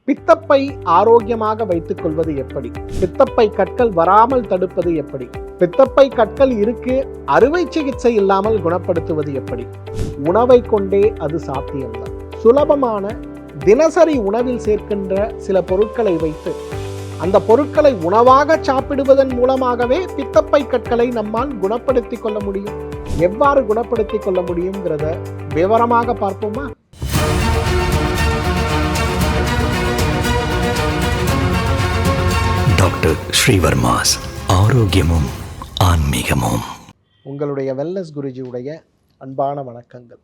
பித்தப்பை ஆரோக்கியமாக வைத்துக் கொள்வது எப்படி? பித்தப்பை கற்கள் வராமல் தடுப்பது எப்படி? பித்தப்பை கற்கள் இருக்கு, அறுவை சிகிச்சை இல்லாமல் குணப்படுத்துவது எப்படி? உணவை கொண்டே அது சாத்தியம்தான். சுலபமான தினசரி உணவில் சேர்க்கின்ற சில பொருட்களை வைத்து அந்த பொருட்களை உணவாக சாப்பிடுவதன் மூலமாகவே பித்தப்பை கற்களை நம்மால் குணப்படுத்திக் கொள்ள முடியும். எவ்வாறு குணப்படுத்திக் கொள்ள முடியுங்கிறத விவரமாக பார்ப்போமா? டாக்டர் ஸ்ரீவர்மாஸ் ஆரோக்கியமும் ஆன்மீகமும். உங்களுடைய வெல்னஸ் குருஜியுடைய அன்பான வணக்கங்கள்.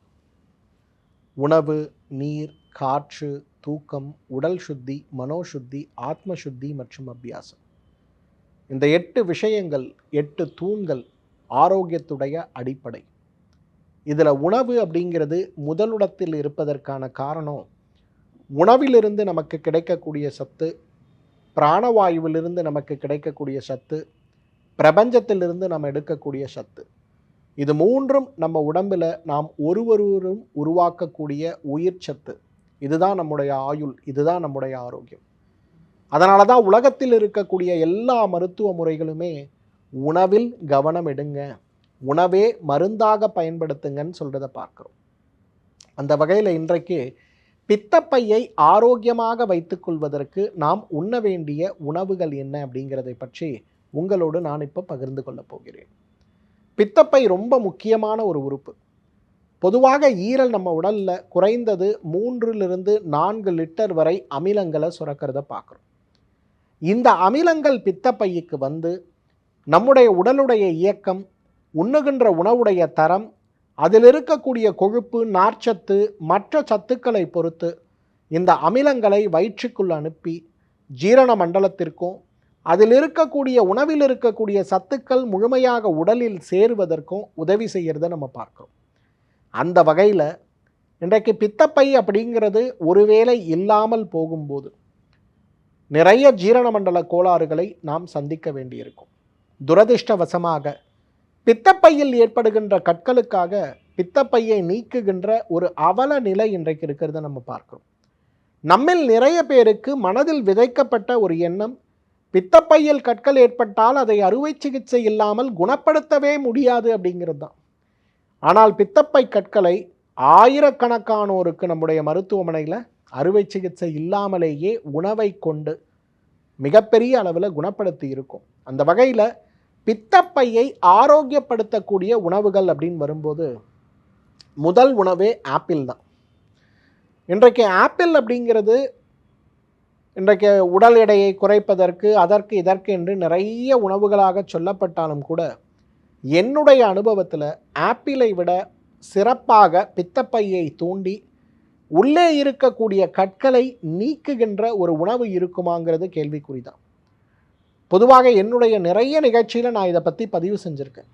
உணவு, நீர், காற்று, தூக்கம், உடல் சுத்தி, மனோசுத்தி, ஆத்ம சுத்தி மற்றும் அபியாசம், இந்த 8 விஷயங்கள், 8 தூண்கள் ஆரோக்கியத்துடைய அடிப்படை. இதில் உணவு அப்படிங்கிறது முதலிடத்தில் இருப்பதற்கான காரணம், உணவிலிருந்து நமக்கு கிடைக்கக்கூடிய சத்து, பிராணவாயுவிலிருந்து நமக்கு கிடைக்கக்கூடிய சத்து, பிரபஞ்சத்திலிருந்து நம்ம எடுக்கக்கூடிய சத்து, இது மூன்றும் நம்ம உடம்பில் நாம் ஒருவரும் உருவாக்கக்கூடிய உயிர் சத்து. இதுதான் நம்முடைய ஆயுள், இதுதான் நம்முடைய ஆரோக்கியம். அதனால தான் உலகத்தில் இருக்கக்கூடிய எல்லா மருத்துவ முறைகளுமே உணவில் கவனம் எடுங்க, உணவே மருந்தாக பயன்படுத்துங்கன்னு சொல்கிறத பார்க்குறோம். அந்த வகையில் இன்றைக்கு பித்தப்பையை ஆரோக்கியமாக வைத்துக்கொள்வதற்கு நாம் உண்ண வேண்டிய உணவுகள் என்ன அப்படிங்கிறதை பற்றி உங்களோடு நான் இப்போ பகிர்ந்து கொள்ளப் போகிறேன். பித்தப்பை ரொம்ப முக்கியமான ஒரு உறுப்பு. பொதுவாக ஈரல் நம்ம உடலில் குறைந்தது 3-4 லிட்டர் வரை அமிலங்களை சுரக்கிறத பார்க்குறோம். இந்த அமிலங்கள் பித்தப்பைக்கு வந்து நம்முடைய உடலுடைய இயக்கம், உண்ணுகின்ற உணவுடைய தரம், அதில் இருக்கக்கூடிய கொழுப்பு, நார்ச்சத்து, மற்ற சத்துக்களை பொறுத்து இந்த அமிலங்களை வயிற்றுக்குள் அனுப்பி ஜீரண மண்டலத்திற்கும் அதில் இருக்கக்கூடிய உணவில் இருக்கக்கூடிய சத்துக்கள் முழுமையாக உடலில் சேருவதற்கும் உதவி செய்கிறத நம்ம பார்க்குறோம். அந்த வகையில் இன்றைக்கு பித்தப்பை அப்படிங்கிறது ஒருவேளை இல்லாமல் போகும்போது நிறைய ஜீரண மண்டல கோளாறுகளை நாம் சந்திக்க வேண்டியிருக்கும். துரதிர்ஷ்டவசமாக பித்தப்பையில் ஏற்படுகின்ற கற்களுக்காக பித்தப்பையை நீக்குகின்ற ஒரு அவல நிலை இன்றைக்கு இருக்கிறத நம்ம பார்க்கிறோம். நம்மில் நிறைய பேருக்கு மனதில் விதைக்கப்பட்ட ஒரு எண்ணம், பித்தப்பையில் கற்கள் ஏற்பட்டால் அதை அறுவை சிகிச்சை இல்லாமல் குணப்படுத்தவே முடியாது அப்படிங்கிறது தான். ஆனால் பித்தப்பை கற்களை ஆயிரக்கணக்கானோருக்கு நம்முடைய மருத்துவமனையில் அறுவை சிகிச்சை இல்லாமலேயே உணவை கொண்டு மிகப்பெரிய அளவில் குணப்படுத்தி இருக்கும். அந்த வகையில் பித்தப்பையை ஆரோக்கியப்படுத்தக்கூடிய உணவுகள் அப்படின்னு வரும்போது முதல் உணவே ஆப்பிள் தான். இன்றைக்கு ஆப்பிள் அப்படிங்கிறது இன்றைக்கு உடல் எடையை குறைப்பதற்கு அதற்கு இதற்கு என்று நிறைய உணவுகளாக சொல்லப்பட்டாலும் கூட என்னுடைய அனுபவத்தில் ஆப்பிளை விட சிறப்பாக பித்தப்பையை தூண்டி உள்ளே இருக்கக்கூடிய கற்களை நீக்குகின்ற ஒரு உணவு இருக்குமாங்கிறது கேள்விக்குறிதான். பொதுவாக என்னுடைய நிறைய நிகழ்ச்சியில் நான் இதை பற்றி பதிவு செஞ்சுருக்கேன்.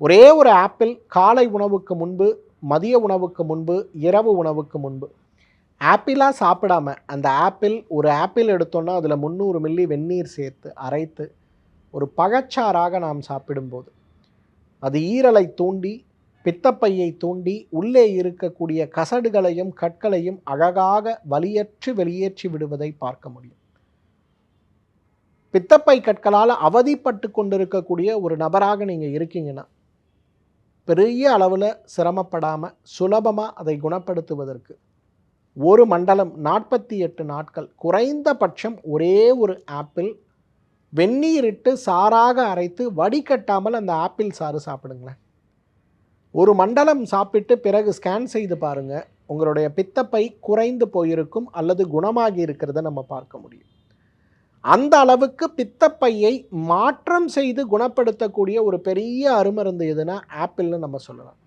ஒரே ஒரு ஆப்பிள் காலை உணவுக்கு முன்பு, மதிய உணவுக்கு முன்பு, இரவு உணவுக்கு முன்பு ஆப்பிளாக சாப்பிடாம அந்த ஒரு ஆப்பிள் எடுத்தோன்னா அதில் 300 மில்லி வெந்நீர் சேர்த்து அரைத்து ஒரு பழச்சாறாக நாம் சாப்பிடும்போது அது ஈரலை தூண்டி, பித்தப்பையை தூண்டி, உள்ளே இருக்கக்கூடிய கசடுகளையும் கற்களையும் அழகாக வலியற்று வெளியேற்றி விடுவதை பார்க்க முடியும். பித்தப்பை கற்களால் அவதிப்பட்டு கொண்டிருக்கக்கூடிய ஒரு நபராக நீங்கள் இருக்கீங்கன்னா பெரிய அளவில் சிரமப்படாமல் சுலபமாக அதை குணப்படுத்துவதற்கு ஒரு மண்டலம் 48 நாட்கள் குறைந்தபட்சம் ஒரே ஒரு ஆப்பிள் வெந்நீரிட்டு சாறாக அரைத்து வடிகட்டாமல் அந்த ஆப்பிள் சாறு சாப்பிடுங்களேன். ஒரு மண்டலம் சாப்பிட்டு பிறகு ஸ்கேன் செய்து பாருங்கள், உங்களுடைய பித்தப்பை குறைந்து போயிருக்கும் அல்லது குணமாகி இருக்கிறத நம்ம பார்க்க முடியும். அந்த அளவுக்கு பித்தப்பையை மாற்றம் செய்து குணப்படுத்தக்கூடிய ஒரு பெரிய அருமருந்து எதுனா ஆப்பிள்னு நம்ம சொல்லலாம்.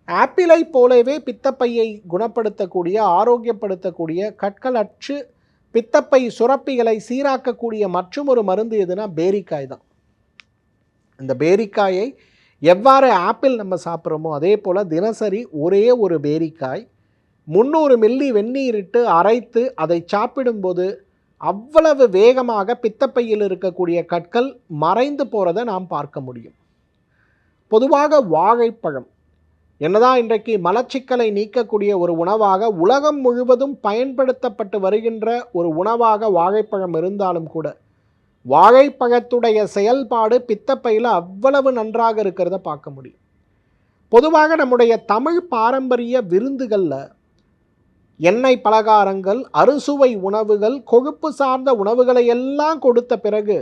ஆப்பிளை போலவே பித்தப்பையை குணப்படுத்தக்கூடிய, ஆரோக்கியப்படுத்தக்கூடிய, கற்களற்று பித்தப்பை சுரப்பிகளை சீராக்கக்கூடிய மற்றும் ஒரு மருந்து எதுனா பேரிக்காய் தான். இந்த பேரிக்காயை எவ்வாறு ஆப்பிள் நம்ம சாப்பிட்றோமோ அதே போல் தினசரி ஒரே ஒரு பேரிக்காய் 300 மில்லி வெந்நீரிட்டு அரைத்து அதை சாப்பிடும்போது அவ்வளவு வேகமாக பித்தப்பையில் இருக்கக்கூடிய கற்கள் மறைந்து போகிறத நாம் பார்க்க முடியும். பொதுவாக வாழைப்பழம் என்னதான் இன்றைக்கு மலச்சிக்கலை நீக்கக்கூடிய ஒரு உணவாக உலகம் முழுவதும் பயன்படுத்தப்பட்டு வருகின்ற ஒரு உணவாக வாழைப்பழம் இருந்தாலும் கூட வாழைப்பழத்துடைய செயல்பாடு பித்தப்பையில் அவ்வளவு நன்றாக இருக்கிறத பார்க்க முடியும். பொதுவாக நம்முடைய தமிழ் பாரம்பரிய விருந்துகளில் எண்ணெய் பலகாரங்கள், அறுசுவை உணவுகள், கொழுப்பு சார்ந்த உணவுகளை எல்லாம் கொடுத்த பிறகு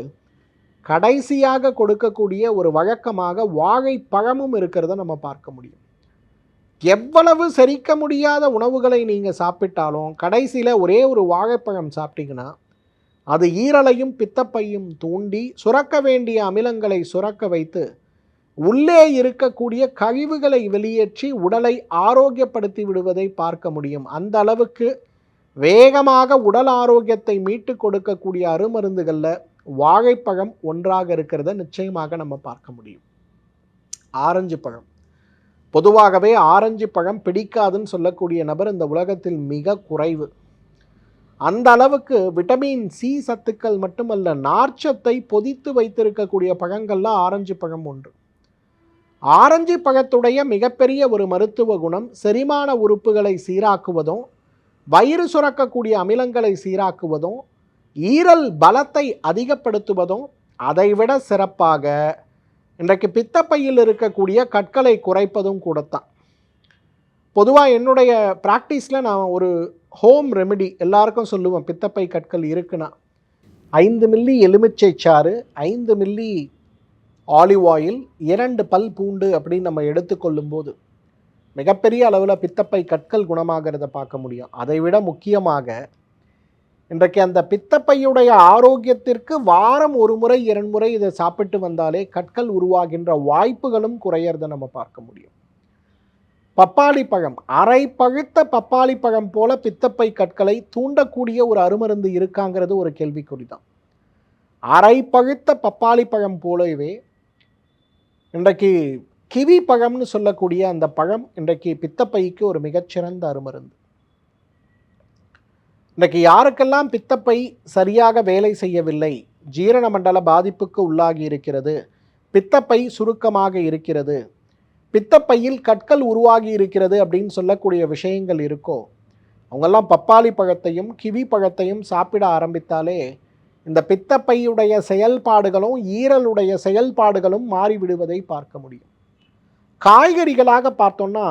கடைசியாக கொடுக்கக்கூடிய ஒரு வழக்கமாக வாழைப்பழமும் இருக்கிறத நம்ம பார்க்க முடியும். எவ்வளவு செரிக்க முடியாத உணவுகளை நீங்கள் சாப்பிட்டாலும் கடைசியில் ஒரே ஒரு வாழைப்பழம் சாப்பிட்டீங்கன்னா அது ஈரலையும் பித்தப்பையும் தூண்டி சுரக்க வேண்டிய அமிலங்களை சுரக்க வைத்து உள்ளே இருக்கக்கூடிய கழிவுகளை வெளியேற்றி உடலை ஆரோக்கியப்படுத்தி விடுவதை பார்க்க முடியும். அந்த அளவுக்கு வேகமாக உடல் ஆரோக்கியத்தை மீட்டு கொடுக்கக்கூடிய அருமருந்துகளில் வாழைப்பழம் ஒன்றாக இருக்கிறத நிச்சயமாக நம்ம பார்க்க முடியும். ஆரஞ்சு பழம், பொதுவாகவே ஆரஞ்சு பழம் பிடிக்காதுன்னு சொல்லக்கூடிய நபர் இந்த உலகத்தில் மிக குறைவு. அந்த அளவுக்கு விட்டமின் சி சத்துக்கள் மட்டுமல்ல, நார்ச்சத்தை பொதித்து வைத்திருக்கக்கூடிய பழங்கள்ல ஆரஞ்சு பழம் ஒன்று. ஆரஞ்சு பழத்துடைய மிகப்பெரிய ஒரு மருத்துவ குணம் செரிமான உறுப்புகளை சீராக்குவதும், வயிறு சுரக்கக்கூடிய அமிலங்களை சீராக்குவதும், ஈரல் பலத்தை அதிகப்படுத்துவதும், அதைவிட சிறப்பாக இன்றைக்கு பித்தப்பையில் இருக்கக்கூடிய கற்களை குறைப்பதும் கூடத்தான். பொதுவாக என்னுடைய ப்ராக்டிஸில் நான் ஒரு ஹோம் ரெமெடி எல்லாருக்கும் சொல்லுவேன். பித்தப்பை கற்கள் இருக்குன்னா 5 மில்லி எலுமிச்சை சாறு, 5 மில்லி ஆலிவ் ஆயில், 2 பல் பூண்டு அப்படின்னு நம்ம எடுத்துக்கொள்ளும்போது மிகப்பெரிய அளவில் பித்தப்பை கற்கள் குணமாகிறத பார்க்க முடியும். அதைவிட முக்கியமாக இன்றைக்கு அந்த பித்தப்பையுடைய ஆரோக்கியத்திற்கு வாரம் 1 முறை 2 முறை இதை சாப்பிட்டு வந்தாலே கற்கள் உருவாகின்ற வாய்ப்புகளும் குறையறத நம்ம பார்க்க முடியும். பப்பாளி பழம், அரை பழுத்த பப்பாளி பழம் போல பித்தப்பை கற்களை தூண்டக்கூடிய ஒரு அருமருந்து இருக்காங்கிறது ஒரு கேள்விக்குறி தான். அரை பழுத்த பப்பாளி பழம் போலவே இன்றைக்கு கிவி பழம்னு சொல்லக்கூடிய அந்த பழம் இன்றைக்கு பித்தப்பைக்கு ஒரு மிகச்சிறந்த அருமருந்து. இன்றைக்கு யாருக்கெல்லாம் பித்தப்பை சரியாக வேலை செய்யவில்லை, ஜீரண மண்டல பாதிப்புக்கு உள்ளாகி இருக்கிறது, பித்தப்பை சுருக்கமாக இருக்கிறது, பித்தப்பையில் கற்கள் உருவாகி இருக்கிறது அப்படின்னு சொல்லக்கூடிய விஷயங்கள் இருக்கோ, அவங்கெல்லாம் பப்பாளி பழத்தையும் கிவி பழத்தையும் சாப்பிட ஆரம்பித்தாலே இந்த பித்தப்பையுடைய செயல்பாடுகளும் ஈரலுடைய செயல்பாடுகளும் மாறிவிடுவதை பார்க்க முடியும். காய்கறிகளாக பார்த்தோம்னா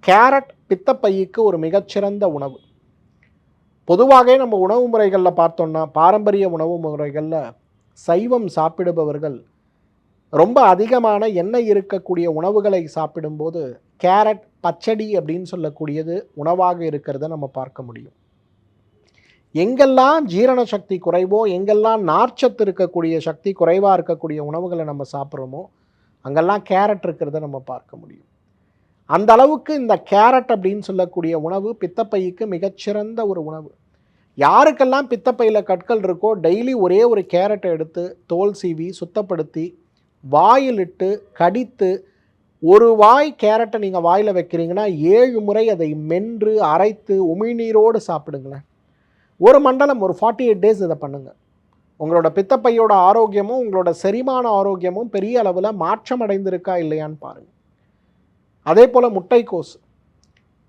கேரட் பித்தப்பைக்கு ஒரு மிகச்சிறந்த உணவு. பொதுவாக நம்ம உணவு முறைகளில் பார்த்தோம்னா பாரம்பரிய உணவு முறைகளில் சைவம் சாப்பிடுபவர்கள் ரொம்ப அதிகமான எண்ணெய் இருக்கக்கூடிய உணவுகளை சாப்பிடும்போது கேரட் பச்சடி அப்படின்னு சொல்லக்கூடியது உணவாக இருக்கிறத நம்ம பார்க்க முடியும். எங்கெல்லாம் ஜீரண சக்தி குறைவோ, எங்கெல்லாம் நார்ச்சத்து இருக்கக்கூடிய சக்தி குறைவாக இருக்கக்கூடிய உணவுகளை நம்ம சாப்பிட்றோமோ அங்கெல்லாம் கேரட் இருக்கிறத நம்ம பார்க்க முடியும். அந்த அளவுக்கு இந்த கேரட் அப்படின்னு சொல்லக்கூடிய உணவு பித்தப்பைக்கு மிகச்சிறந்த ஒரு உணவு. யாருக்கெல்லாம் பித்தப்பையில் கற்கள் இருக்கோ டெய்லி ஒரே ஒரு கேரட்டை எடுத்து தோல் சீவி சுத்தப்படுத்தி வாயிலிட்டு கடித்து, ஒரு வாய் கேரட்டை நீங்கள் வாயில் வைக்கிறீங்கன்னா 7 முறை அதை மென்று அரைத்து உமிழ்நீரோடு சாப்பிடுங்களேன். ஒரு மண்டலம், ஒரு 48 டேஸ் இதை பண்ணுங்கள். உங்களோட பித்தப்பையோட ஆரோக்கியமும் உங்களோட செரிமான ஆரோக்கியமும் பெரிய அளவில் மாற்றம் அடைந்திருக்கா இல்லையான்னு பாருங்கள். அதே போல்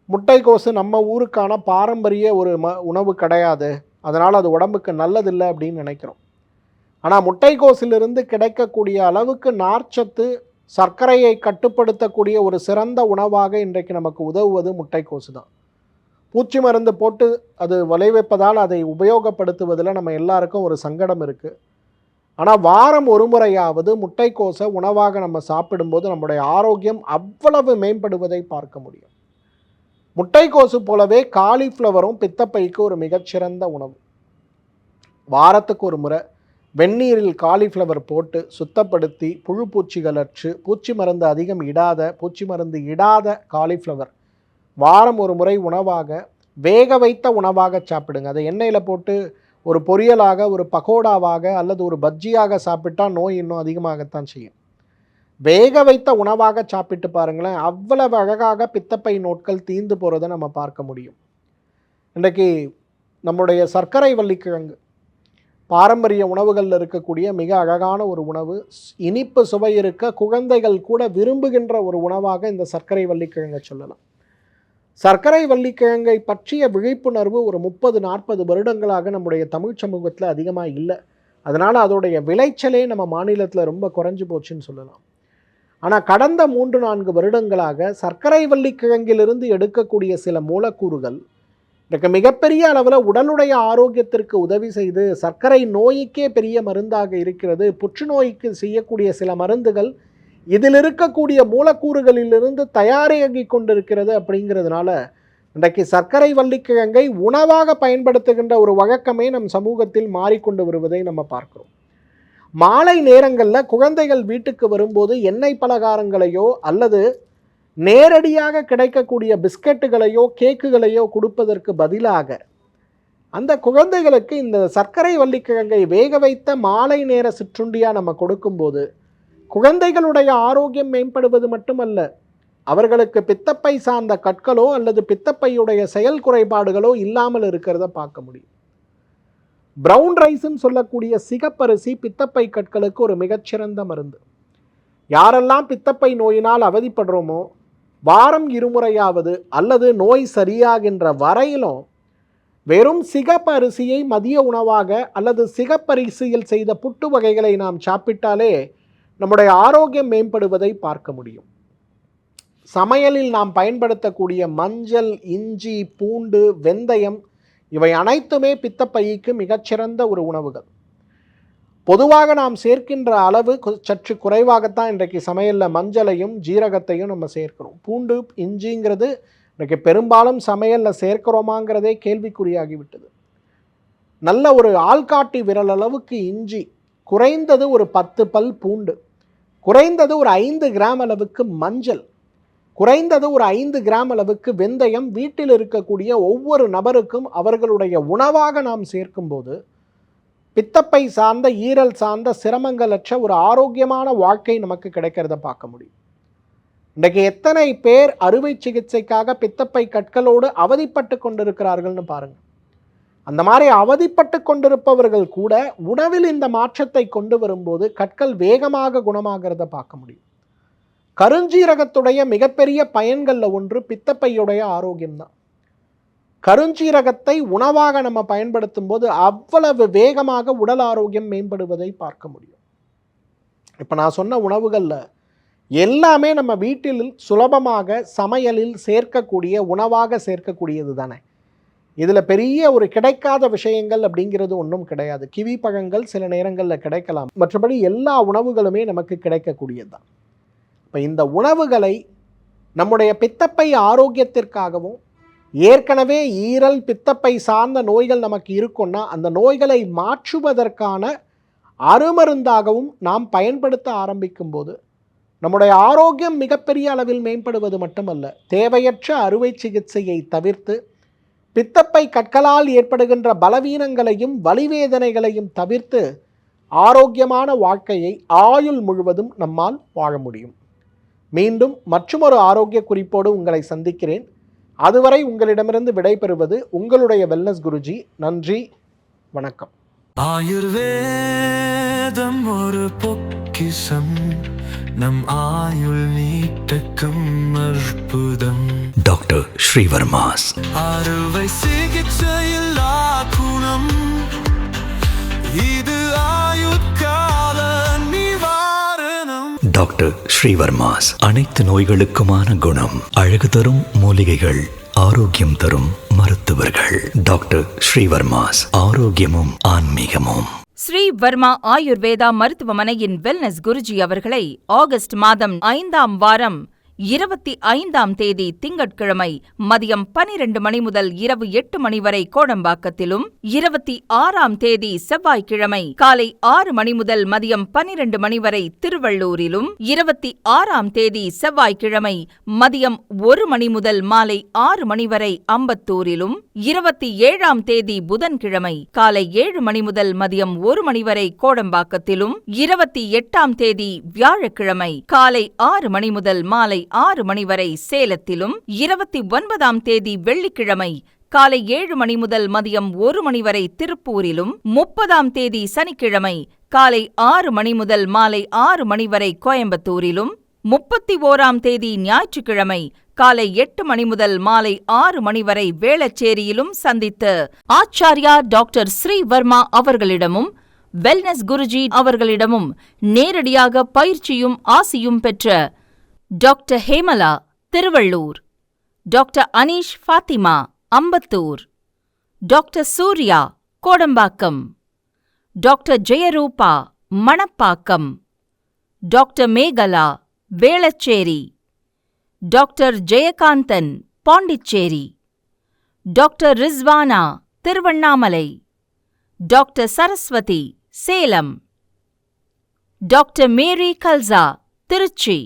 முட்டைக்கோசு நம்ம ஊருக்கான பாரம்பரிய ஒரு உணவு கிடையாது, அதனால் அது உடம்புக்கு நல்லதில்லை அப்படின்னு நினைக்கிறோம். ஆனால் முட்டைக்கோசிலிருந்து கிடைக்கக்கூடிய அளவுக்கு நார்ச்சத்து, சர்க்கரையை கட்டுப்படுத்தக்கூடிய ஒரு சிறந்த உணவாக இன்றைக்கு நமக்கு உதவுவது முட்டைக்கோசு தான். பூச்சி மருந்து போட்டு அது விளைவிப்பதால் அதை உபயோகப்படுத்துவதில் நம்ம எல்லாருக்கும் ஒரு சங்கடம் இருக்குது. ஆனால் வாரம் 1 முறையாவது முட்டைக்கோசை உணவாக நம்ம சாப்பிடும்போது நம்முடைய ஆரோக்கியம் அவ்வளவு மேம்படுவதை பார்க்க முடியும். முட்டைக்கோசு போலவே காலிஃப்ளவரும் பித்தப்பைக்கு ஒரு மிகச்சிறந்த உணவு. வாரத்துக்கு 1 முறை வெந்நீரில் காலிஃப்ளவர் போட்டு சுத்தப்படுத்தி புழு பூச்சிகளற்று பூச்சி மருந்து இடாத காலிஃப்ளவர் வாரம் 1 முறை உணவாக வேக வைத்த உணவாக சாப்பிடுங்க. அதை எண்ணெயில் போட்டு ஒரு பொரியலாக, ஒரு பகோடாவாக அல்லது ஒரு பஜ்ஜியாக சாப்பிட்டா நோய் இன்னும் அதிகமாகத்தான் செய்யும். வேக வைத்த உணவாக சாப்பிட்டு பாருங்களேன், அவ்வளவு அழகாக பித்தப்பை நோட்கள் தீர்ந்து போகிறத நம்ம பார்க்க முடியும். இன்றைக்கு நம்முடைய சர்க்கரை வள்ளிக்கிழங்கு பாரம்பரிய உணவுகளில் இருக்கக்கூடிய மிக அழகான ஒரு உணவு. இனிப்பு சுவை இருக்க குழந்தைகள் கூட விரும்புகின்ற ஒரு உணவாக இந்த சர்க்கரை வள்ளிக்கிழங்கை சொல்லலாம். சர்க்கரை வள்ளிக்கிழங்கை பற்றிய விழிப்புணர்வு ஒரு 30-40 வருடங்களாக நம்முடைய தமிழ் சமூகத்தில் அதிகமாக இல்லை. அதனால் அதோடைய விளைச்சலே நம்ம மாநிலத்தில் ரொம்ப குறைஞ்சி போச்சுன்னு சொல்லலாம். ஆனால் கடந்த 3-4 வருடங்களாக சர்க்கரை வள்ளிக்கிழங்கிலிருந்து எடுக்கக்கூடிய சில மூலக்கூறுகள் இன்றைக்கு மிகப்பெரிய அளவில் உடலுடைய ஆரோக்கியத்திற்கு உதவி செய்து சர்க்கரை நோய்க்கே பெரிய மருந்தாக இருக்கிறது. புற்றுநோய்க்கு செய்யக்கூடிய சில மருந்துகள் இதில் இருக்கக்கூடிய மூலக்கூறுகளிலிருந்து தயாராகி கொண்டிருக்கிறது. அப்படிங்கிறதுனால இன்றைக்கு சர்க்கரை வள்ளிக்கிழங்கை உணவாக பயன்படுத்துகின்ற ஒரு வழக்கமே நம் சமூகத்தில் மாறிக்கொண்டு வருவதை நம்ம பார்க்கிறோம். மாலை நேரங்களில் குழந்தைகள் வீட்டுக்கு வரும்போது எண்ணெய் பலகாரங்களையோ அல்லது நேரடியாக கிடைக்கக்கூடிய பிஸ்கட்டுகளையோ கேக்குகளையோ கொடுப்பதற்கு பதிலாக அந்த குழந்தைகளுக்கு இந்த சர்க்கரை வள்ளிக்கிழங்கை வேக வைத்த மாலை நேர சிற்றுண்டியாக நம்ம கொடுக்கும்போது குழந்தைகளுடைய ஆரோக்கியம் மேம்படுவது மட்டுமல்ல, அவர்களுக்கு பித்தப்பை சார்ந்த கற்களோ அல்லது பித்தப்பையுடைய செயல் குறைபாடுகளோ இல்லாமல் இருக்கிறத பார்க்க முடியும். பிரவுன் ரைஸ்ன்னு சொல்லக்கூடிய சிகப்பரிசி பித்தப்பை கற்களுக்கு ஒரு மிகச்சிறந்த மருந்து. யாரெல்லாம் பித்தப்பை நோயினால் அவதிப்படுறோமோ வாரம் 2 முறையாவது அல்லது நோய் சரியாகின்ற வரையிலும் வெறும் சிகப்பரிசியை மதிய உணவாக அல்லது சிகப்பரிசியில் செய்த புட்டு வகைகளை நாம் சாப்பிட்டாலே நம்முடைய ஆரோக்கியம் மேம்படுவதை பார்க்க முடியும். சமையலில் நாம் பயன்படுத்தக்கூடிய மஞ்சள், இஞ்சி, பூண்டு, வெந்தயம் இவை அனைத்துமே பித்தப்பைக்கு மிகச்சிறந்த ஒரு உணவுகள். பொதுவாக நாம் சேர்க்கின்ற அளவு சற்று குறைவாகத்தான் இன்றைக்கு சமையலில் மஞ்சளையும் ஜீரகத்தையும் நம்ம சேர்க்கிறோம். பூண்டு, இஞ்சிங்கிறது இன்றைக்கு பெரும்பாலும் சமையலில் சேர்க்கிறோமாங்கிறதே கேள்விக்குறியாகிவிட்டது. நல்ல ஒரு ஆள்காட்டி விரல் அளவுக்கு இஞ்சி, குறைந்தது ஒரு 10 பல் பூண்டு, குறைந்தது ஒரு 5 கிராம் அளவுக்கு மஞ்சள், குறைந்தது ஒரு 5 கிராம் அளவுக்கு வெந்தயம் வீட்டில் இருக்கக்கூடிய ஒவ்வொரு நபருக்கும் அவர்களுடைய உணவாக நாம் சேர்க்கும்போது பித்தப்பை சார்ந்த ஈரல் சார்ந்த சிரமங்களற்ற ஒரு ஆரோக்கியமான வாழ்க்கை நமக்கு கிடைக்கிறத பார்க்க முடியும். இன்றைக்கு எத்தனை பேர் அறுவை சிகிச்சைக்காக பித்தப்பை கற்களோடு அவதிப்பட்டு கொண்டிருக்கிறார்கள்னு பாருங்கள். அந்த மாதிரி அவதிப்பட்டு கொண்டிருப்பவர்கள் கூட உணவில் இந்த மாற்றத்தை கொண்டு வரும்போது கற்கள் வேகமாக குணமாகிறத பார்க்க முடியும். கருஞ்சீரகத்துடைய மிகப்பெரிய பயன்களில் ஒன்று பித்தப்பையுடைய ஆரோக்கியம்தான். கருஞ்சீரகத்தை உணவாக நம்ம பயன்படுத்தும் போது அவ்வளவு வேகமாக உடல் ஆரோக்கியம் மேம்படுவதை பார்க்க முடியும். இப்போ நான் சொன்ன உணவுகளில் எல்லாமே நம்ம வீட்டில் சுலபமாக சமையலில் சேர்க்கக்கூடிய உணவாக சேர்க்கக்கூடியது தானே. இதில் பெரிய ஒரு கிடைக்காத விஷயங்கள் அப்படிங்கிறது ஒன்றும் கிடையாது. கிவி பழங்கள் சில நேரங்களில் கிடைக்கலாம், மற்றபடி எல்லா உணவுகளுமே நமக்கு கிடைக்கக்கூடியது தான். இப்போ இந்த உணவுகளை நம்முடைய பித்தப்பை ஆரோக்கியத்திற்காகவும் ஏற்கனவே ஈரல் பித்தப்பை சார்ந்த நோய்கள் நமக்கு இருக்குன்னா அந்த நோய்களை மாற்றுவதற்கான அருமருந்தாகவும் நாம் பயன்படுத்த ஆரம்பிக்கும் போது நம்முடைய ஆரோக்கியம் மிகப்பெரிய அளவில் மேம்படுவது மட்டுமல்ல, தேவையற்ற அறுவை சிகிச்சையை தவிர்த்து பித்தப்பை கற்களால் ஏற்படுகின்ற பலவீனங்களையும் வலிவேதனைகளையும் தவிர்த்து ஆரோக்கியமான வாழ்க்கையை ஆயுள் முழுவதும் நம்மால் வாழ முடியும். மீண்டும் மற்றொரு ஆரோக்கிய குறிப்போடு உங்களை சந்திக்கிறேன். அதுவரை உங்களிடமிருந்து விடைபெறுவது உங்களுடைய வெல்னஸ் குருஜி. நன்றி, வணக்கம். ஆயுர்வேதம் ஒரு பொக்கிஷம், நம் ஆயுள் நீட்டக்கும் அற்புதம். டாக்டர் ஸ்ரீவர்மாஸ் அறுவை சிகிச்சையில்லா குணம், இது ஆயுட்கால நிவாரணம். டாக்டர் ஸ்ரீவர்மாஸ் அனைத்து நோய்களுக்குமான குணம், அழகு தரும் மூலிகைகள், ஆரோக்கியம் தரும் மருத்துவர்கள். டாக்டர் ஸ்ரீவர்மாஸ், ஆரோக்கியமும் ஆன்மீகமும். ஸ்ரீ வர்மா ஆயுர்வேதா மருத்துவமனையின் வெல்னஸ் குருஜி அவர்களை ஆகஸ்ட் மாதம் 5ஆம் வாரம் 25ஆம் தேதி திங்கட்கிழமை மதியம் 12 மணி முதல் இரவு 8 மணி வரை கோடம்பாக்கத்திலும், 26ஆம் தேதி செவ்வாய்க்கிழமை காலை 6 மணி முதல் மதியம் 12 மணி வரை திருவள்ளூரிலும், 26ஆம் தேதி செவ்வாய்க்கிழமை மதியம் 1 மணி முதல் மாலை 6 மணி வரை அம்பத்தூரிலும், 27ஆம் தேதி புதன்கிழமை காலை 7 மணி முதல் மதியம் 1 மணி வரை கோடம்பாக்கத்திலும், 28ஆம் தேதி வியாழக்கிழமை காலை 6 மணி முதல் மாலை 6 மணி வரை சேலத்திலும், 29ஆம் தேதி வெள்ளிக்கிழமை காலை 7 மணி முதல் மதியம் 1 மணி வரை திருப்பூரிலும், 30ஆம் தேதி சனிக்கிழமை காலை 6 மணி முதல் மாலை 6 மணி வரை கோயம்புத்தூரிலும், 31ஆம் தேதி ஞாயிற்றுக்கிழமை காலை 8 மணி முதல் மாலை 6 மணி வரை வேளச்சேரியிலும் சந்தித்து ஆச்சார்யா டாக்டர் ஸ்ரீவர்மா அவர்களிடமும் வெல்னஸ் குருஜி அவர்களிடமும் நேரடியாக பயிற்சியும் ஆசியும் பெற்ற doctor Hemala Tiruvallur, doctor Aneesh Fathima Ambattur, doctor Surya Kodambakkam, doctor Jayarupa Manapakkam, doctor Megala Velachery, doctor Jayakanthan Pondicherry, doctor Rizwana Tiruvannamalai, doctor Saraswathi Salem, doctor Mary Kalsa Tiruchi,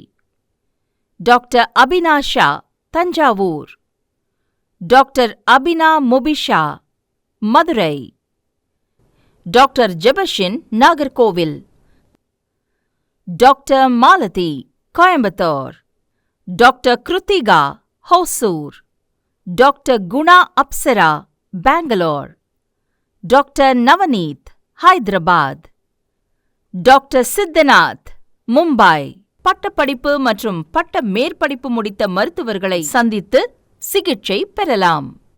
doctor Abinasha Thanjavur, doctor Abina Mubisha Madurai, doctor Jebashin Nagercoil, doctor Malathi Coimbatore, doctor Kiruthika Hosur, doctor Guna Apsara Bangalore, doctor Navaneeth Hyderabad, doctor Siddhanath Mumbai. பட்டப்படிப்பு மற்றும் பட்ட மேற்படிப்பு முடித்த மருத்துவர்களை சந்தித்து சிகிச்சை பெறலாம்.